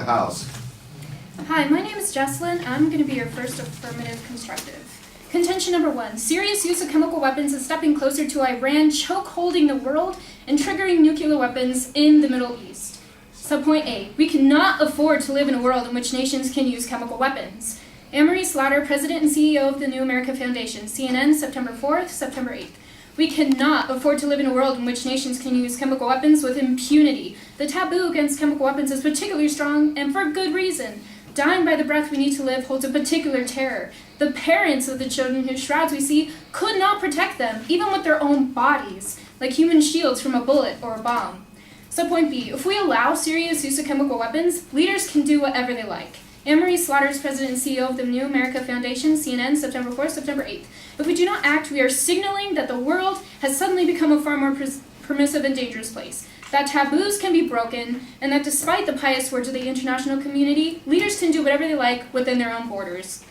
House. Hi, my name is Jesselyn. I'm going to be your first affirmative constructive. Contention number 1. Syria's use of chemical weapons is stepping closer to Iran choke-holding the world and triggering nuclear weapons in the Middle East. Subpoint A. We cannot afford to live in a world in which nations can use chemical weapons. Anne-Marie Slaughter, President and CEO of the New America Foundation, CNN, September 4th, September 8th. We cannot afford to live in a world in which nations can use chemical weapons with impunity. The taboo against chemical weapons is particularly strong, and for good reason. Dying by the breath we need to live holds a particular terror. The parents of the children whose shrouds we see could not protect them, even with their own bodies, like human shields from a bullet or a bomb. Subpoint B. If we allow Syria's use of chemical weapons, leaders can do whatever they like. Anne-Marie Slaughter is President and CEO of the New America Foundation, CNN, September 4th, September 8th. If we do not act, we are signaling that the world has suddenly become a far more permissive and dangerous place, that taboos can be broken, and that despite the pious words of the international community, leaders can do whatever they like within their own borders.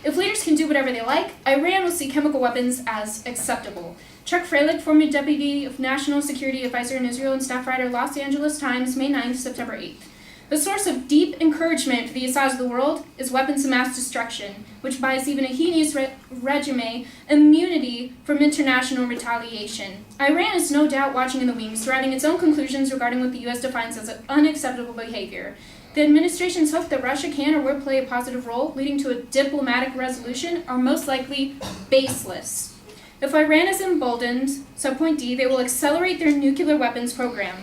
If leaders can do whatever they like, Iran will see chemical weapons as acceptable. Chuck Freilich, former Deputy of National Security Advisor in Israel and staff writer, Los Angeles Times, May 9th, September 8th. The source of deep encouragement for the Assads of the world is weapons of mass destruction, which buys even a heinous regime immunity from international retaliation. Iran is no doubt watching in the wings, deriving its own conclusions regarding what the U.S. defines as unacceptable behavior. The administration's hope that Russia can or will play a positive role, leading to a diplomatic resolution, are most likely baseless. If Iran is emboldened, subpoint D, they will accelerate their nuclear weapons program.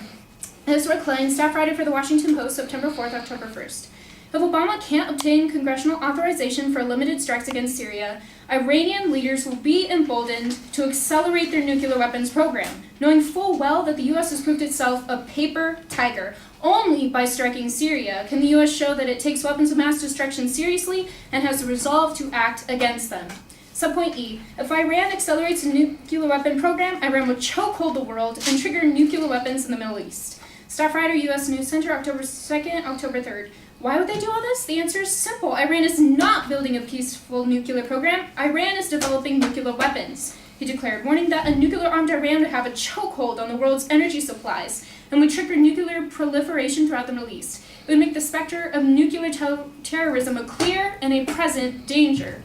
Ezra Klein, staff writer for the Washington Post, September 4th, October 1st. If Obama can't obtain congressional authorization for limited strikes against Syria, Iranian leaders will be emboldened to accelerate their nuclear weapons program, knowing full well that the U.S. has proved itself a paper tiger. Only by striking Syria can the U.S. show that it takes weapons of mass destruction seriously and has the resolve to act against them. Subpoint E. If Iran accelerates a nuclear weapon program, Iran will chokehold the world and trigger nuclear weapons in the Middle East. Staff writer, U.S. News Center, October 2nd, October 3rd. Why would they do all this? The answer is simple. Iran is not building a peaceful nuclear program. Iran is developing nuclear weapons. He declared, warning that a nuclear-armed Iran would have a chokehold on the world's energy supplies and would trigger nuclear proliferation throughout the Middle East. It would make the specter of nuclear terrorism a clear and a present danger.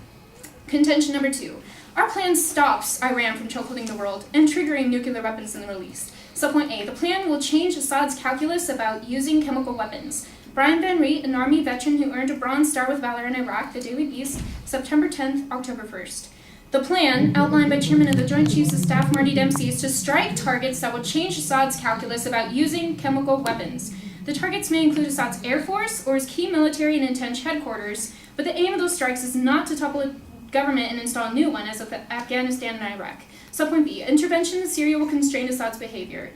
Contention number 2. Our plan stops Iran from chokeholding the world and triggering nuclear weapons in the Middle East. Subpoint A. The plan will change Assad's calculus about using chemical weapons. Brian Van Reet, an Army veteran who earned a Bronze Star with Valor in Iraq, the Daily Beast, September 10th, October 1st. The plan, outlined by Chairman of the Joint Chiefs of Staff Marty Dempsey, is to strike targets that will change Assad's calculus about using chemical weapons. The targets may include Assad's Air Force or his key military and intense headquarters, but the aim of those strikes is not to topple a government and install a new one, as with Afghanistan and Iraq. Subpoint B. Intervention in Syria will constrain Assad's behavior.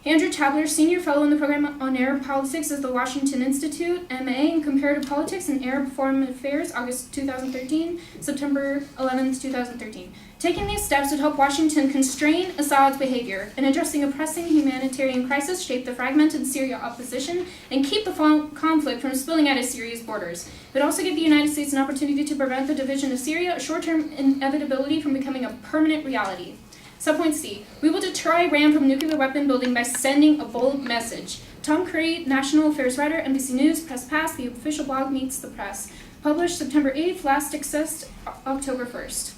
Andrew Tabler, Senior Fellow in the Program on Arab Politics at the Washington Institute, M.A. in Comparative Politics and Arab Foreign Affairs, August 2013, September 11th, 2013. Taking these steps would help Washington constrain Assad's behavior and addressing a pressing humanitarian crisis, shape the fragmented Syria opposition, and keep the conflict from spilling out of Syria's borders. It would also give the United States an opportunity to prevent the division of Syria, a short-term inevitability, from becoming a permanent reality. Subpoint C. We will deter Iran from nuclear weapon building by sending a bold message. Tom Curry, National Affairs writer, NBC News, Press Pass, the official blog Meets the Press. Published September 8th, last accessed October 1st.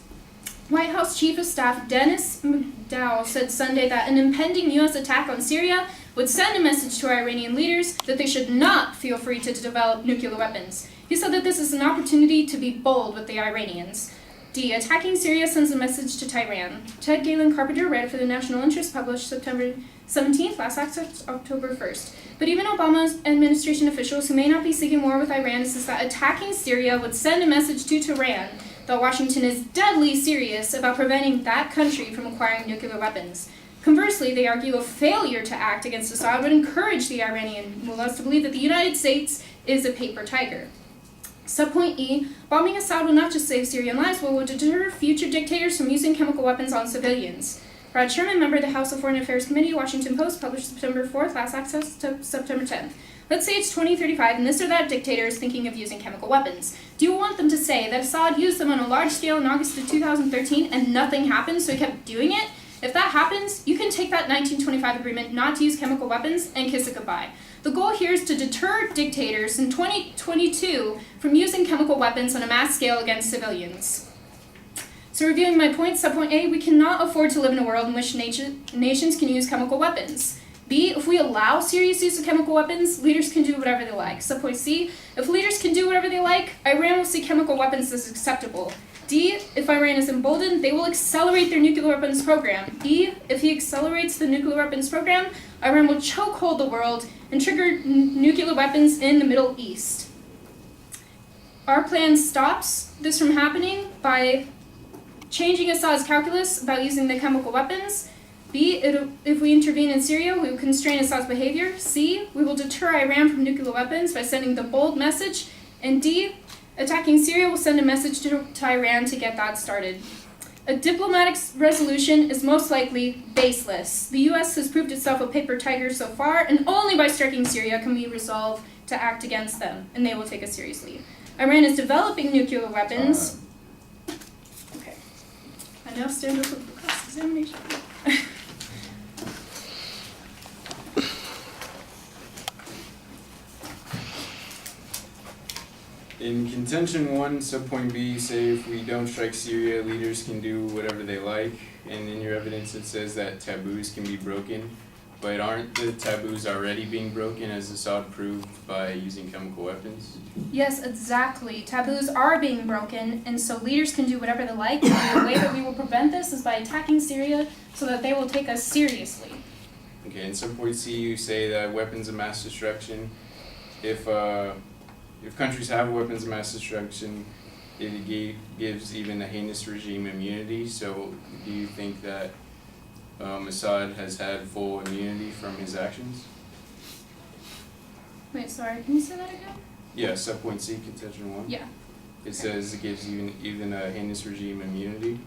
White House Chief of Staff Dennis McDowell said Sunday that an impending U.S. attack on Syria would send a message to Iranian leaders that they should not feel free to develop nuclear weapons. He said that this is an opportunity to be bold with the Iranians. D. Attacking Syria sends a message to Tehran. Ted Galen Carpenter, writer for the National Interest, published September 17th, last access October 1st. But even Obama's administration officials who may not be seeking war with Iran insist that attacking Syria would send a message to Tehran that Washington is deadly serious about preventing that country from acquiring nuclear weapons. Conversely, they argue a failure to act against Assad would encourage the Iranian mullahs to believe that the United States is a paper tiger. Subpoint E. Bombing Assad will not just save Syrian lives, but will deter future dictators from using chemical weapons on civilians. Brad Sherman, member of the House of Foreign Affairs Committee, Washington Post, published September 4th, last access to September 10th. Let's say it's 2035 and this or that dictator is thinking of using chemical weapons. Do you want them to say that Assad used them on a large scale in August of 2013 and nothing happened, so he kept doing it? If that happens, you can take that 1925 agreement not to use chemical weapons and kiss it goodbye. The goal here is to deter dictators in 2022 from using chemical weapons on a mass scale against civilians. So reviewing my points, subpoint A, we cannot afford to live in a world in which nations can use chemical weapons. B, if we allow serious use of chemical weapons, leaders can do whatever they like. Subpoint C, if leaders can do whatever they like, Iran will see chemical weapons as acceptable. D, if Iran is emboldened, they will accelerate their nuclear weapons program. E, if he accelerates the nuclear weapons program, Iran will chokehold the world and trigger nuclear weapons in the Middle East. Our plan stops this from happening by changing Assad's calculus about using the chemical weapons. B, if we intervene in Syria, we will constrain Assad's behavior. C, we will deter Iran from nuclear weapons by sending the bold message. And D, attacking Syria will send a message to Iran to get that started. A diplomatic resolution is most likely baseless. The U.S. has proved itself a paper tiger so far, and only by striking Syria can we resolve to act against them, and they will take us seriously. Iran is developing nuclear weapons. Okay. I now stand up for cross-examination. In contention 1, subpoint B, say if we don't strike Syria, leaders can do whatever they like. And in your evidence it says that taboos can be broken. But aren't the taboos already being broken, as Assad proved by using chemical weapons? Yes, exactly. Taboos are being broken, and so leaders can do whatever they like. And the way that we will prevent this is by attacking Syria so that they will take us seriously. Okay, in subpoint C, you say that weapons of mass destruction, if countries have weapons of mass destruction, it gives even a heinous regime immunity. So do you think that Assad has had full immunity from his actions? Wait, sorry, can you say that again? Yeah, subpoint C, contention 1. Yeah. It says it gives even a heinous regime immunity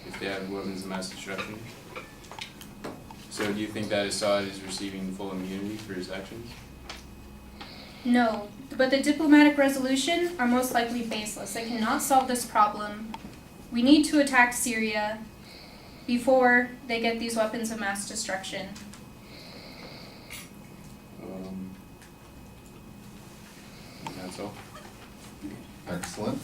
if they have weapons of mass destruction. So do you think that Assad is receiving full immunity for his actions? No, but the diplomatic resolution are most likely baseless. They cannot solve this problem. We need to attack Syria before they get these weapons of mass destruction. That's all. Excellent.